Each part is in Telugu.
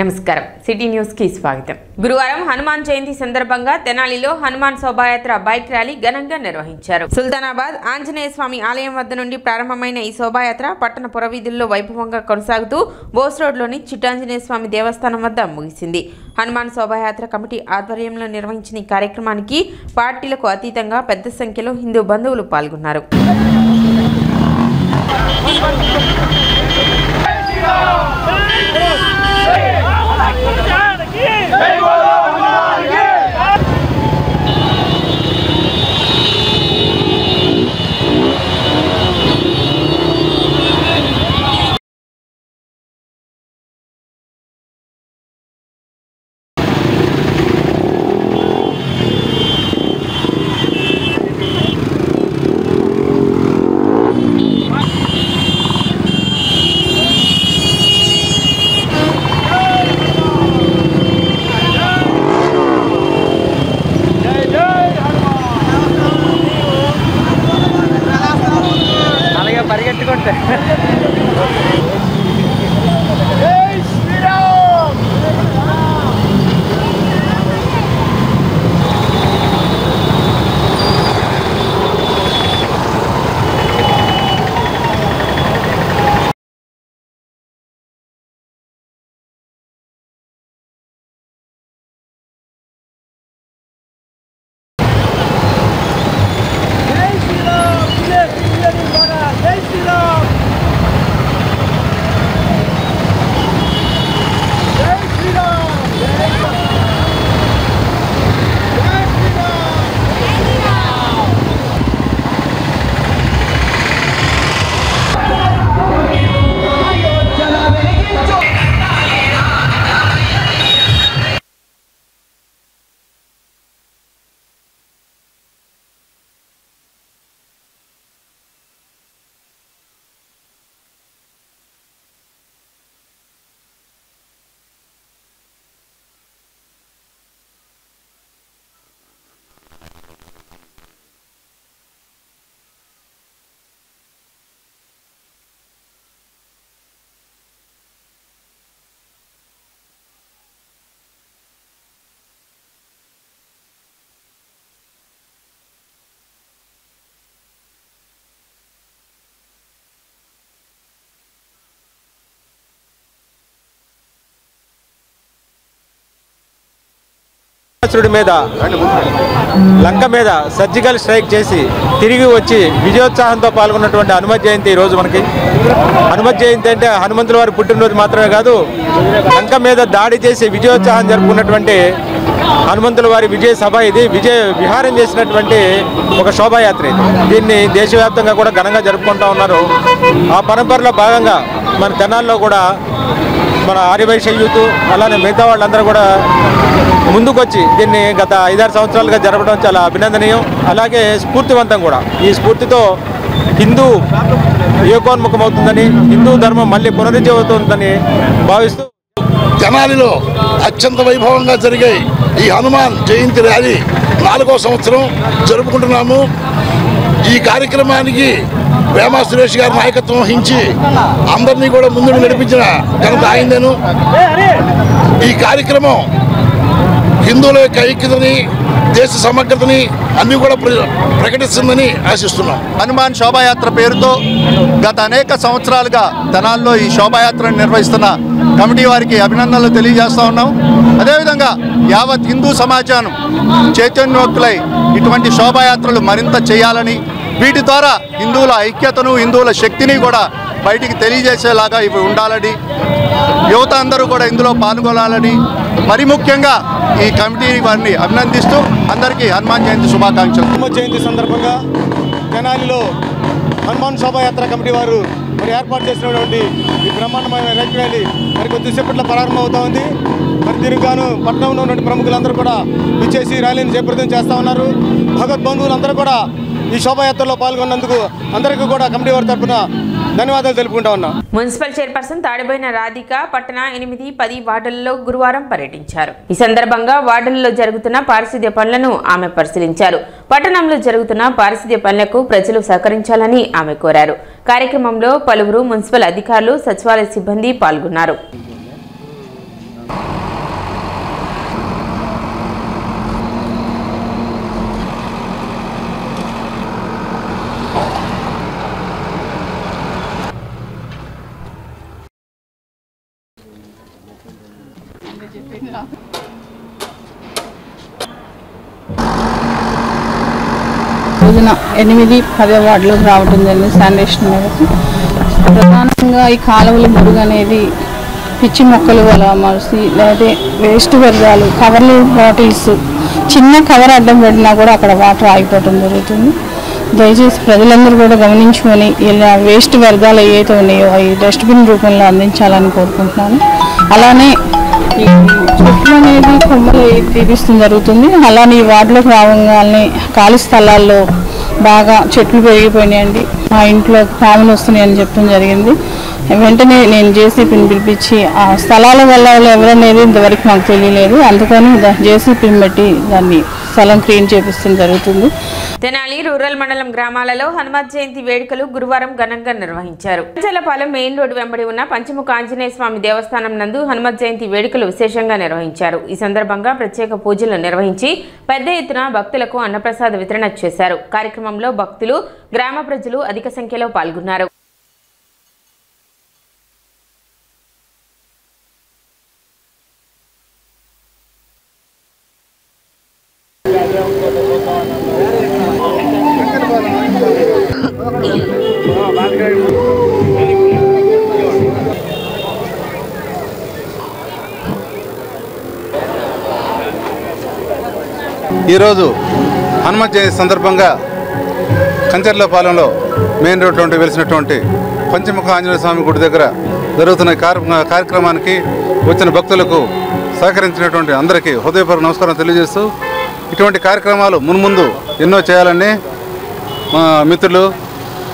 నమస్కారం సిటీ న్యూస్ కి స్వాగతం। గురువారం హనుమాన్ జయంతి సందర్భంగా తెనాలిలో హనుమాన్ శోభాయాత్ర బైక్ ర్యాలీ ఘనంగా నిర్వహించారు। సుల్తానాబాద్ ఆంజనేయ స్వామి ఆలయం వద్ద నుండి ప్రారంభమైన ఈ శోభాయాత్ర పట్టణ పురవీధుల్లో వైభవంగా కొనసాగుతూ బోస్ రోడ్లోని చిట్టాంజనేయ స్వామి దేవస్థానం వద్ద ముగిసింది। హనుమాన్ శోభాయాత్ర కమిటీ ఆధ్వర్యంలో నిర్వహించిన ఈ కార్యక్రమానికి పార్టీలకు అతీతంగా పెద్ద సంఖ్యలో హిందూ బంధువులు పాల్గొన్నారు। మీద లంక మీద సర్జికల్ స్ట్రైక్ చేసి తిరిగి వచ్చి విజయోత్సాహంతో పాల్గొన్నటువంటి హనుమత్ జయంతి ఈరోజు మనకి హనుమత్ జయంతి అంటే హనుమంతుల వారి పుట్టినరోజు మాత్రమే కాదు, లంక మీద దాడి చేసి విజయోత్సాహం జరుపుకున్నటువంటి హనుమంతుల వారి విజయ సభ ఇది, విజయ విహారం చేసినటువంటి ఒక శోభాయాత్ర ఇది। దీన్ని దేశవ్యాప్తంగా కూడా ఘనంగా జరుపుకుంటూ ఉన్నారు। ఆ పరంపరలో భాగంగా మన తెనాల్లో కూడా మన ఆర్యవైశ్య యూత్ అలానే మిగతా వాళ్ళందరూ కూడా ముందుకొచ్చి దీన్ని గత 5-6 సంవత్సరాలుగా జరపడం చాలా అభినందనీయం, అలాగే స్ఫూర్తివంతం కూడా। ఈ స్ఫూర్తితో హిందూ ఏకోన్ముఖమవుతుందని, హిందూ ధర్మం మళ్ళీ పునరుజ్జీవవుతుందని భావిస్తూ తెనాలిలో అత్యంత వైభవంగా జరిగే ఈ హనుమాన్ జయంతి ర్యాలీ 4వ సంవత్సరం జరుపుకుంటున్నాము। ఈ కార్యక్రమానికి వేమ సురేష్ గారి నాయకత్వం వహించి అందరినీ కూడా ముందుకు నడిపించిన ఘనత ఆయనను। ఈ కార్యక్రమం హిందువుల యొక్క ఐక్యతని, దేశ సమగ్రతని అన్ని కూడా ప్రకటిస్తుందని ఆశిస్తున్నాం। హనుమాన్ శోభాయాత్ర పేరుతో గత అనేక సంవత్సరాలుగా తెనాల్లో ఈ శోభాయాత్రను నిర్వహిస్తున్న కమిటీ వారికి అభినందనలు తెలియజేస్తూ ఉన్నాం। అదేవిధంగా యావత్ హిందూ సమాజాన్ని చైతన్యోక్తులై ఇటువంటి శోభాయాత్రలు మరింత చేయాలని, వీటి ద్వారా హిందువుల ఐక్యతను, హిందువుల శక్తిని కూడా బయటికి తెలియజేసేలాగా ఇవి ఉండాలని, యువత అందరూ కూడా ఇందులో పాల్గొనాలని మరి ముఖ్యంగా ఈ కమిటీ వారిని అభినందిస్తూ అందరికీ హనుమాన్ జయంతి శుభాకాంక్షలు। హనుమత్ జయంతి సందర్భంగా తెనాలిలో హనుమాన్ శోభాయాత్ర కమిటీ వారు మరి ఏర్పాటు చేసినటువంటి ఈ బ్రహ్మాండమైన రైతు ర్యాలీ మరి కొద్దిసేపట్లో ప్రారంభమవుతా ఉంది। మరి దీనికి గాను పట్టణంలో ఉన్న ప్రముఖులందరూ కూడా విచ్చేసి ర్యాలీని జయప్రదం చేస్తూ ఉన్నారు। భగవద్ బంధువులందరూ కూడా ఈ శోభాయాత్రలో పాల్గొన్నందుకు అందరికీ కూడా కమిటీ వారి తరఫున ధన్యవాదాలు తెలుపుకుంటా ఉన్నా। మున్సిపల్ చైర్పర్సన్ తాడిబోయిన రాధిక పట్టణ 8-10 వార్డుల్లో గురువారం పర్యటించారు। ఈ సందర్భంగా వార్డుల్లో జరుగుతున్న పారిశుద్ధ్య పనులను ఆమె పరిశీలించారు। పట్టణంలో జరుగుతున్న పారిశుద్ధ్య పనులకు ప్రజలు సహకరించాలని ఆమె కోరారు। కార్యక్రమంలో పలువురు మున్సిపల్ అధికారులు, సచివాలయ సిబ్బంది పాల్గొన్నారు। రోజున 8-10 వార్డులకు రావడం జరిగింది శానిటేషన్ మేరకు. ప్రధానంగా ఈ కాలువల మురుగు అనేది పిచ్చి మొక్కలు అలా మరిసి లేకపోతే వేస్ట్ వ్యర్థాలు కవర్లు బాటిల్స్ చిన్న కవర్ అడ్డం పెట్టినా కూడా అక్కడ వాటర్ ఆగిపోవడం జరుగుతుంది. దయచేసి ప్రజలందరూ కూడా గమనించుకొని ఇలా వేస్ట్ వ్యర్థాలు ఏవైతే ఉన్నాయో అవి డస్ట్బిన్ రూపంలో అందించాలని కోరుకుంటున్నాను. అలానే ఈ చెట్లు అనేది కొమ్మలు తీపిస్తుంది జరుగుతుంది. అలానే ఈ వార్డులోకి రావగానే ఖాళీ స్థలాల్లో బాగా చెట్లు పెరిగిపోయినాయండి, మా ఇంట్లో పాములు వస్తున్నాయని చెప్పడం జరిగింది. వెంటనే నేను జేసీపీని పిలిపించి ఆ స్థలాల వల్ల ఎవరనేది ఇంతవరకు మాకు తెలియలేదు. అందుకని జేసీపీని పెట్టి దాన్ని స్థలం క్లీన్ చేపిస్తూ జరుగుతుంది. తెనాలి రూరల్ మండలం గ్రామాలలో హనుమత్ జయంతి వేడుకలు గురువారం ఘనంగా నిర్వహించారు. పంచలపాలెం మెయిన్ రోడ్డు వెంబడి ఉన్న పంచముఖ ఆంజనేయ స్వామి దేవస్థానం నందు హనుమత్ జయంతి వేడుకలు విశేషంగా నిర్వహించారు. ఈ సందర్భంగా ప్రత్యేక పూజలు నిర్వహించి పెద్ద ఎత్తున భక్తులకు అన్నప్రసాద వితరణ చేశారు. కార్యక్రమంలో భక్తులు, గ్రామ ప్రజలు అధిక సంఖ్యలో పాల్గొన్నారు. ఈరోజు హనుమత్ జయంతి సందర్భంగా కంచర్లపాలెంలో మెయిన్ రోడ్ నుండి వెలిసినటువంటి పంచముఖ ఆంజనేయ స్వామి గుడి దగ్గర జరుగుతున్న కార్యక్రమానికి వచ్చిన భక్తులకు సహకరించినటువంటి అందరికీ హృదయపూర్వక నమస్కారం తెలియజేస్తూ ఇటువంటి కార్యక్రమాలు మున్ముందు ఎన్నో చేయాలని మా మిత్రులు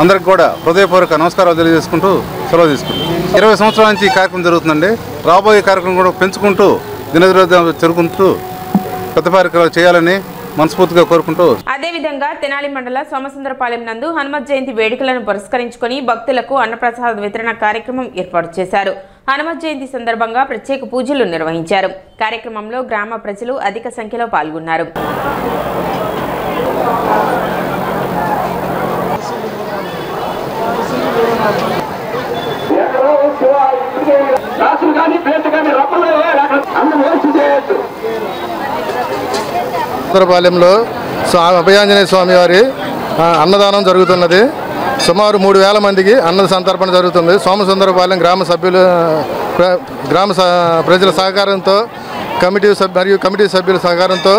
అందరికి కూడా హృదయపూర్వక నమస్కారాలు తెలియజేసుకుంటూ సెలవు తీసుకుంటాం. 20 సంవత్సరాల నుంచి ఈ కార్యక్రమం జరుగుతుందండి. రాబోయే కార్యక్రమం కూడా పెంచుకుంటూ దినదిన జరుగుకుంటూ కొత్త కార్యక్రమాలు చేయాలని మనస్ఫూర్తిగా కోరుకుంటూ అదేవిధంగా తెనాలి మండల సోమసుందరపాలెం నందు హనుమత్ జయంతి వేడుకలను పురస్కరించుకొని భక్తులకు అన్నప్రసాద వితరణ కార్యక్రమం ఏర్పాటు చేశారు. హనుమత్ జయంతి సందర్భంగా ప్రత్యేక పూజలు నిర్వహించారు. కార్యక్రమంలో గ్రామ ప్రజలు అధిక సంఖ్యలో పాల్గొన్నారు. సుందరపాలెంలో అభయాంజనేయ స్వామి వారి అన్నదానం జరుగుతున్నది. సుమారు 3000 మందికి అన్న సంతర్పణ జరుగుతుంది. సోమసుందరపాలెం గ్రామ సభ్యులు ప్రజల సహకారంతో కమిటీ సభ్యుల సహకారంతో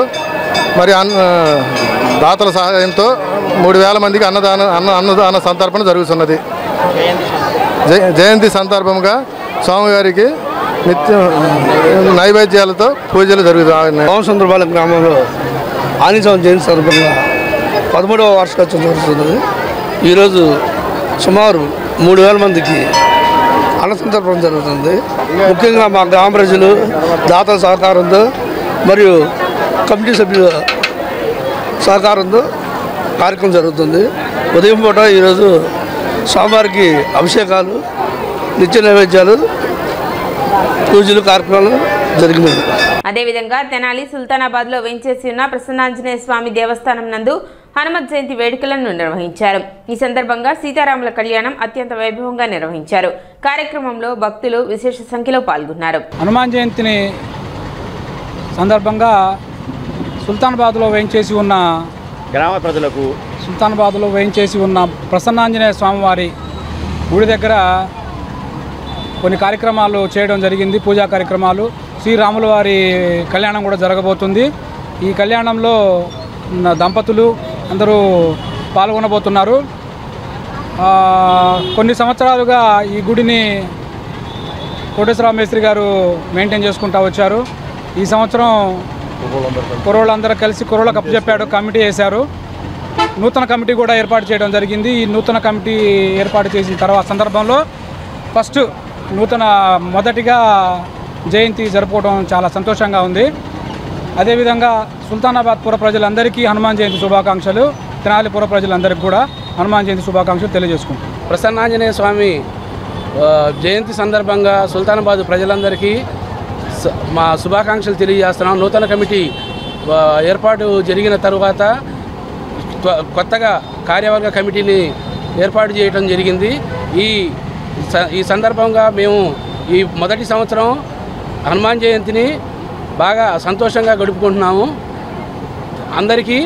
మరి దాతల సహాయంతో 3000 మందికి అన్నదాన సంతర్పణ జరుగుతున్నది. జయంతి సందర్భంగా స్వామివారికి నిత్యం నైవేద్యాలతో పూజలు జరుగుతాయి. సోమసుందరపాలెం గ్రామంలో ఆంజనేయ స్వామి జయంతి సందర్భంగా 13వ వార్షికోత్సవం జరుగుతున్నది. ఈరోజు సుమారు 3000 మందికి అన్న సంతర్పణ జరుగుతుంది. ముఖ్యంగా మా గ్రామ ప్రజలు దాతల సహకారంతో మరియు కమిటీ సభ్యుల సహకారంతో కార్యక్రమం జరుగుతుంది. ఉదయం పూట ఈరోజు స్వామివారికి అభిషేకాలు, నిత్య నైవేద్యాలు, పూజలు కార్యక్రమాలు జరిగినాయి. అదేవిధంగా తెనాలి సుల్తానాబాద్ లో వేంచేసి ఉన్న ప్రసన్నాంజనేయ స్వామి దేవస్థానం నందు హనుమత్ జయంతి వేడుకలను నిర్వహించారు. ఈ సందర్భంగా సీతారాముల కళ్యాణం అత్యంత వైభవంగా నిర్వహించారు. కార్యక్రమంలో భక్తులు విశేష సంఖ్యలో పాల్గొన్నారు. హనుమాన్ జయంతిని సందర్భంగా సుల్తానాబాద్లో వేంచేసి ఉన్న గ్రామ ప్రజలకు సుల్తానాబాద్లో వేంచేసి ఉన్న ప్రసన్నాంజనేయ స్వామివారి గుడి దగ్గర కొన్ని కార్యక్రమాలు చేయడం జరిగింది. పూజా కార్యక్రమాలు, శ్రీరాముల వారి కళ్యాణం కూడా జరగబోతుంది. ఈ కళ్యాణంలో దంపతులు అందరూ పాల్గొనబోతున్నారు. కొన్ని సంవత్సరాలుగా ఈ గుడిని కోటేశ్వరరావు మేస్త్రి గారు మెయింటైన్ చేసుకుంటూ వచ్చారు. ఈ సంవత్సరం కుర్రోళ్ళందరూ కలిసి కుర్రోళ్ళకు అప్పచెప్పాడు, కమిటీ వేశారు. నూతన కమిటీ కూడా ఏర్పాటు చేయడం జరిగింది. ఈ నూతన కమిటీ ఏర్పాటు చేసిన తర్వాత సందర్భంలో ఫస్ట్ మొదటిగా జయంతి జరుపుకోవడం చాలా సంతోషంగా ఉంది. అదేవిధంగా సుల్తానాబాద్ పుర ప్రజలందరికీ హనుమాన్ జయంతి శుభాకాంక్షలు, తెనాలి పుర ప్రజలందరికీ కూడా హనుమాన్ జయంతి శుభాకాంక్షలు తెలియజేసుకుంటాం. ప్రసన్నాంజనేయ స్వామి జయంతి సందర్భంగా సుల్తానాబాద్ ప్రజలందరికీ మా శుభాకాంక్షలు తెలియజేస్తున్నాం. నూతన కమిటీ ఏర్పాటు జరిగిన తరువాత కొత్తగా కార్యవర్గ కమిటీని ఏర్పాటు చేయడం జరిగింది. ఈ సందర్భంగా మేము ఈ మొదటి సంవత్సరం హనుమాన్ జయంతిని బాగా సంతోషంగా గడుపుకుంటున్నాము. అందరికీ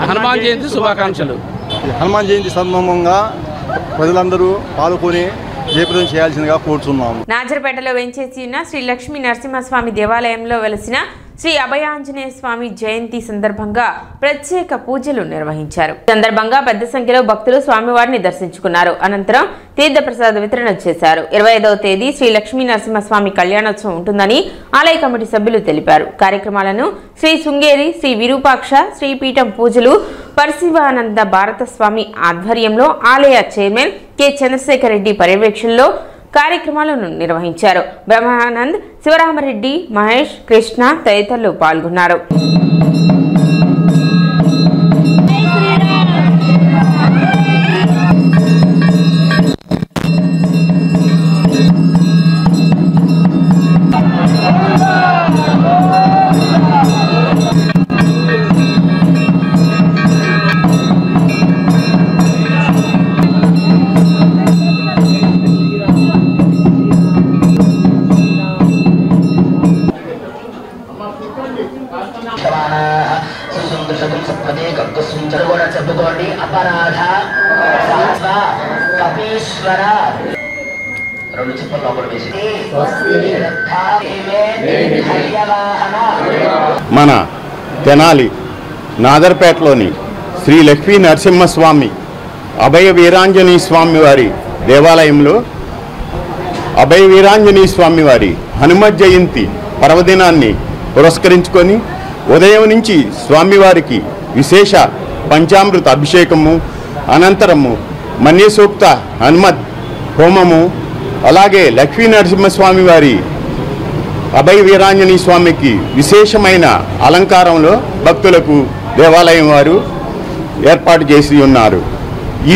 హనుమాన్ జయంతి శుభాకాంక్షలు. హనుమాన్ జయంతి సందర్భంగా ప్రజలందరూ పాల్గొని జయప్రదం చేయాల్సిందిగా కోరుతున్నాము. నాజర్పేటలో వెంచేసి ఉన్న శ్రీ లక్ష్మీ నరసింహస్వామి దేవాలయంలో వెలసిన శ్రీ అభయాంజనేయ స్వామి జయంతి సందర్భంగా ప్రత్యేక పూజలు నిర్వహించారు. సందర్భంగా పెద్ద సంఖ్యలో భక్తులు స్వామివారిని దర్శించుకున్నారు. అనంతరం తీర్థప్రసాద వితరణ చేశారు. 25వ తేదీ శ్రీ లక్ష్మీ నరసింహస్వామి కళ్యాణోత్సవం ఉంటుందని ఆలయ కమిటీ సభ్యులు తెలిపారు. కార్యక్రమాలను శ్రీ శృంగేరి శ్రీ విరూపాక్ష శ్రీపీఠం పూజలు పరశివానంద భారత స్వామి ఆధ్వర్యంలో ఆలయ చైర్మన్ కె చంద్రశేఖర్ రెడ్డి పర్యవేక్షణలో కార్యక్రమాలను నిర్వహించారు. బ్రహ్మానంద్, శివరామరెడ్డి, మహేష్, కృష్ణ తదితరులు పాల్గొన్నారు. మన తెనాలి నాదర్పేటలోని శ్రీ లక్ష్మీ నరసింహస్వామి అభయ వీరాంజనేయ స్వామి వారి దేవాలయంలో అభయ వీరాంజనేయ స్వామి వారి హనుమత్ జయంతి పర్వదినాన్ని పురస్కరించుకొని ఉదయం నుంచి స్వామివారికి విశేష పంచామృత అభిషేకము, అనంతరము మన్యసూక్త హనుమత్ హోమము, అలాగే లక్ష్మీ నరసింహస్వామి వారి అభయ వీరాంజనేయ స్వామికి విశేషమైన అలంకారంలో భక్తులకు దేవాలయం వారు ఏర్పాటు చేసి ఉన్నారు.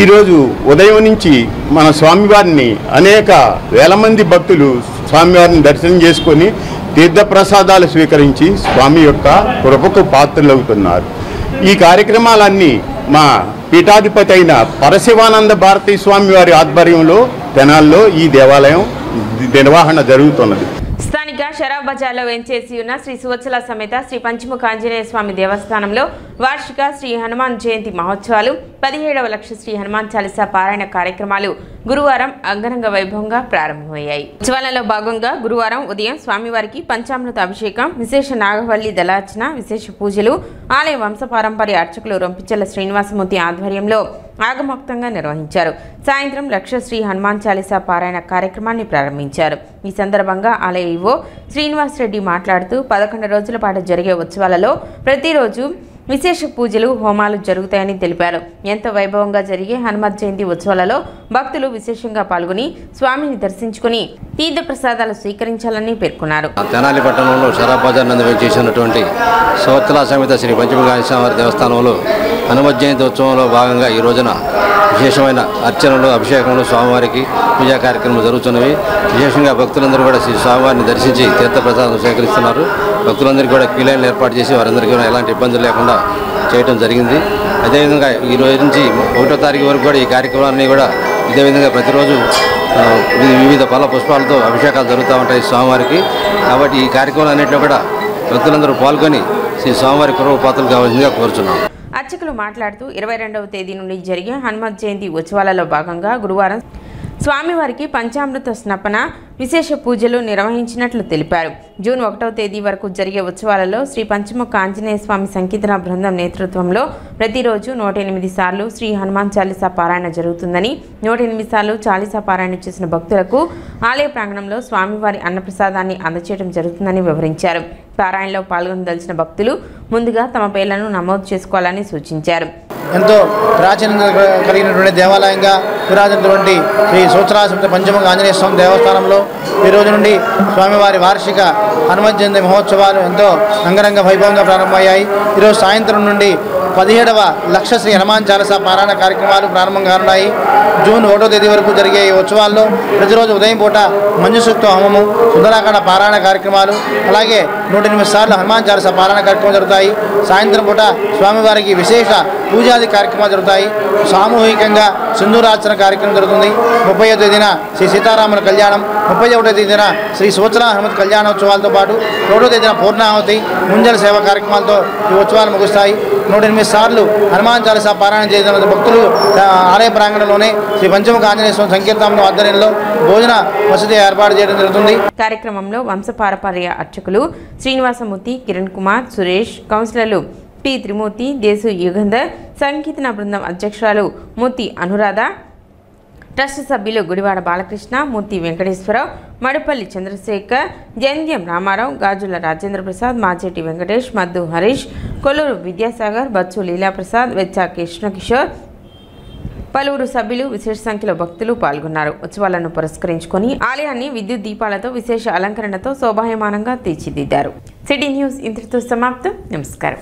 ఈరోజు ఉదయం నుంచి మన స్వామివారిని అనేక వేల మంది భక్తులు స్వామివారిని దర్శనం చేసుకొని తీర్థప్రసాదాలు స్వీకరించి స్వామి యొక్క కృపకు పాత్రలవుతున్నారు. ఈ కార్యక్రమాలన్నీ మా పీఠాధిపతి అయిన పరశివానంద భారతీ స్వామి వారి ఆధ్వర్యంలో తెనాల్లో ఈ దేవాలయం నిర్వహణ జరుగుతున్నది. స్థానిక షరాబ్ బజార్లో వెంచేసి ఉన్న శ్రీ సువత్సల సమేత శ్రీ పంచముఖ ఆంజనేయ స్వామి దేవస్థానంలో వార్షిక శ్రీ హనుమాన్ జయంతి మహోత్సవాలు 17వ లక్ష శ్రీ హనుమాన్ చాలీసా పారాయణ కార్యక్రమాలు గురువారం అంగరంగ వైభవంగా ప్రారంభమయ్యాయి. ఉత్సవాలలో భాగంగా గురువారం ఉదయం స్వామివారికి పంచామృత అభిషేకం, విశేష నాగవల్లి దళార్చన, విశేష పూజలు ఆలయ వంశపారంపర్య అర్చకులు రొంపిచెల్ల శ్రీనివాసమూర్తి ఆధ్వర్యంలో ఆగమోక్తంగా నిర్వహించారు. సాయంత్రం లక్ష శ్రీ హనుమాన్ చాలీసా పారాయణ కార్యక్రమాన్ని ప్రారంభించారు. ఈ సందర్భంగా ఆలయ ఈవో శ్రీనివాస్ రెడ్డి మాట్లాడుతూ 11 రోజుల పాటు జరిగే ఉత్సవాలలో ప్రతిరోజు విశేష పూజలు, హోమాలు జరుగుతాయని తెలిపారు. ఎంతో వైభవంగా జరిగే హనుమత్ జయంతి ఉత్సవాలలో భక్తులు విశేషంగా పాల్గొని స్వామిని దర్శించుకుని తీర్థ ప్రసాదాలు స్వీకరించాలని పేర్కొన్నారు. తెనాలి పట్టణంలో షరాబ్ బజార్ నందు చేసినటువంటి సువత్సల సమేత శ్రీ పంచముఖ ఆంజనేయ స్వామి దేవస్థానంలో హనుమత్ జయంతి ఉత్సవంలో భాగంగా ఈ రోజున విశేషమైన అర్చనలు, అభిషేకములు, స్వామివారికి పూజా కార్యక్రమాలు జరుగుతున్నవి. విశేషంగా భక్తులందరూ కూడా శ్రీ స్వామివారిని దర్శించి తీర్థప్రసాదం స్వీకరిస్తున్నారు. భక్తులందరికీ కూడా క్యూ లైన్లు ఏర్పాటు చేసి వారందరికీ ఎలాంటి ఇబ్బందులు లేకుండా చేయడం జరిగింది. అదేవిధంగా ఈ రోజు నుంచి 1వ తారీఖు వరకు కూడా ఈ కార్యక్రమాన్ని కూడా ఇదే విధంగా ప్రతిరోజు వివిధ ఫల పుష్పాలతో అభిషేకాలు జరుగుతూ ఉంటాయి స్వామివారికి. కాబట్టి ఈ కార్యక్రమాలు అన్నింటిలో కూడా భక్తులందరూ పాల్గొని శ్రీ స్వామివారి కృపపాత్రలు కావాల్సిందిగా కోరుచున్నాం. అర్చకులు మాట్లాడుతూ 22వ తేదీ నుండి జరిగే హనుమత్ జయంతి ఉత్సవాలలో భాగంగా గురువారం స్వామివారికి పంచామృత స్నపన, విశేష పూజలు నిర్వహించినట్లు తెలిపారు. జూన్ 1వ తేదీ వరకు జరిగే ఉత్సవాలలో శ్రీ పంచముఖ ఆంజనేయ స్వామి సంకీర్తన బృందం నేతృత్వంలో ప్రతిరోజు 108 సార్లు శ్రీ హనుమాన్ చాలీసా పారాయణ జరుగుతుందని, 108 సార్లు చాలీసా పారాయణ చేసిన భక్తులకు ఆలయ ప్రాంగణంలో స్వామివారి అన్నప్రసాదాన్ని అందచేయడం జరుగుతుందని వివరించారు. పారాయణలో పాల్గొనదలిచిన భక్తులు ముందుగా తమ పేర్లను నమోదు చేసుకోవాలని సూచించారు. ఎంతో ప్రాచీనంగా కలిగినటువంటి దేవాలయంగా పురాతనటువంటి శ్రీ సూత్రాసంత పంచముఖ ఆంజనేయ స్వామి దేవస్థానంలో ఈ రోజు నుండి స్వామివారి వార్షిక హనుమత్ జయంతి మహోత్సవాలు ఎంతో అంగరంగ వైభవంగా ప్రారంభమయ్యాయి. ఈరోజు సాయంత్రం నుండి 17వ లక్ష శ్రీ హనుమాన్ చాలీసా పారాయణ కార్యక్రమాలు ప్రారంభం కానున్నాయి. జూన్ 1వ తేదీ వరకు జరిగే ఈ ఉత్సవాల్లో ప్రతిరోజు ఉదయం పూట మంజుసూక్త హోమము, సుందరాకాండ పారాయణ కార్యక్రమాలు, అలాగే 108 సార్లు హనుమాన్ చాలీసా పారాయణ కార్యక్రమాలు జరుగుతాయి. సాయంత్రం పూట స్వామివారికి విశేష పూజాది కార్యక్రమాలు జరుగుతాయి. సామూహికంగా సింధూరార్చన కార్యక్రమం జరుగుతుంది. 30వ తేదీన శ్రీ సీతారాముల కళ్యాణం, 31వ తేదీన శ్రీ సూచన హనుమత్ కళ్యాణోత్సవాలతో పాటు 2వ తేదీన పూర్ణాహుతి ముంజల సేవ కార్యక్రమాలతో ఈ ఉత్సవాలు ముగుస్తాయి. 108 సార్లు హనుమాన్ చాలీసా పారాయణ చేసిన భక్తులు ఆలయ ప్రాంగణంలోనే శ్రీ పంచముఖ ఆంజనేయ స్వామి సంకీర్తనం ఆధ్వర్యంలో భోజన వసతి ఏర్పాటు చేయడం జరుగుతుంది. కార్యక్రమంలో వంశపారపర్య అర్చకులు శ్రీనివాసమూర్తి, కిరణ్ కుమార్, సురేష్, కౌన్సిలర్లు పి త్రిమూర్తి, దేశు యుగంధర్, సంకీర్తన బృందం అధ్యక్షురాలు మూర్తి అనురాధ, ట్రస్ట్ సభ్యులు గుడివాడ బాలకృష్ణ, మూర్తి వెంకటేశ్వరరావు, మడుపల్లి చంద్రశేఖర్, జంధ్యం రామారావు, గాజుల రాజేంద్ర ప్రసాద్, మాచేటి వెంకటేష్, మద్దు హరీష్, కొల్లూరు విద్యాసాగర్, బచ్చు లీలాప్రసాద్, వెచ్చ కృష్ణకిషోర్, పలువురు సభ్యులు, విశేష సంఖ్యలో భక్తులు పాల్గొన్నారు. ఉత్సవాలను పురస్కరించుకొని ఆలయాన్ని విద్యుత్ దీపాలతో విశేష అలంకరణతో శోభాయమానంగా తీర్చిదిద్దారు. సిటీ న్యూస్ ఇంతటితో సమాప్తం. నమస్కారం.